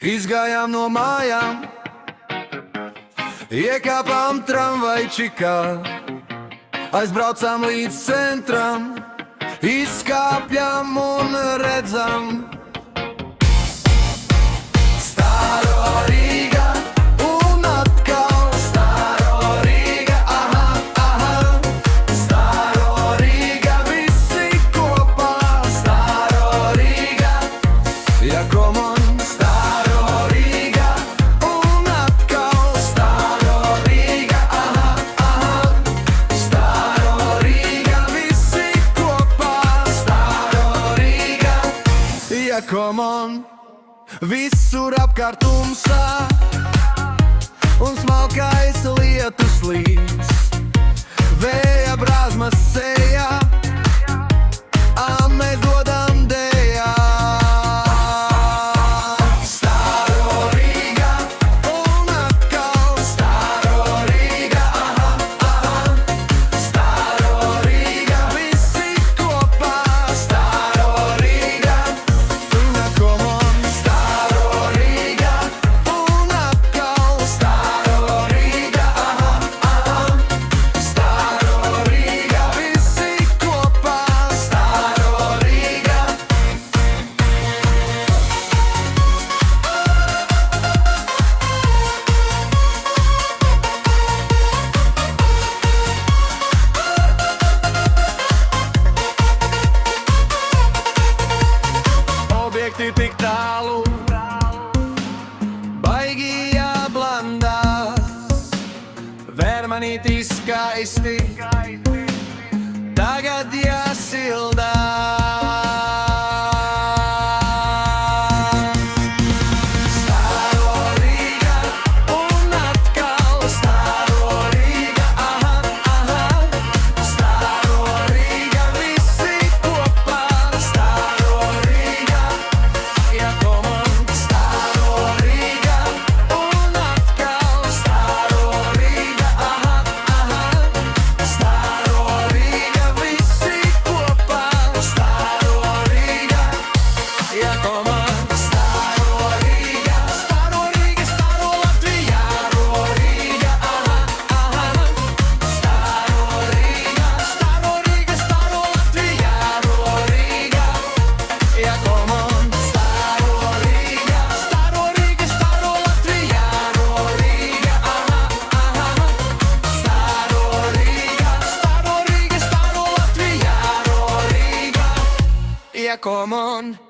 Izgājām no mājām, iekāpām tramvajčikā, aizbraucām līdz centram, izkāpjam un redzam Staro Rīga un atkal Staro Rīga, aha, aha, Staro Rīga, visi kopā, Staro Rīga, ja come on. Come on, visur apkārt tumsā un smalkais lietus līdz vēja brāzmas sejā, mēs dodam dejā. Staro Rīga un atkal Staro Rīga, aha, aha, Staro Rīga, visi kopā, Staro Rīga. Tik tālu, baigi jāblandās, Vermanītī skaisti, tagad jāsildā. Staro Rīga un atkal Staro Rīga, aha, aha, Staro Rīga, visi kopā, Staro Rīga. Come on.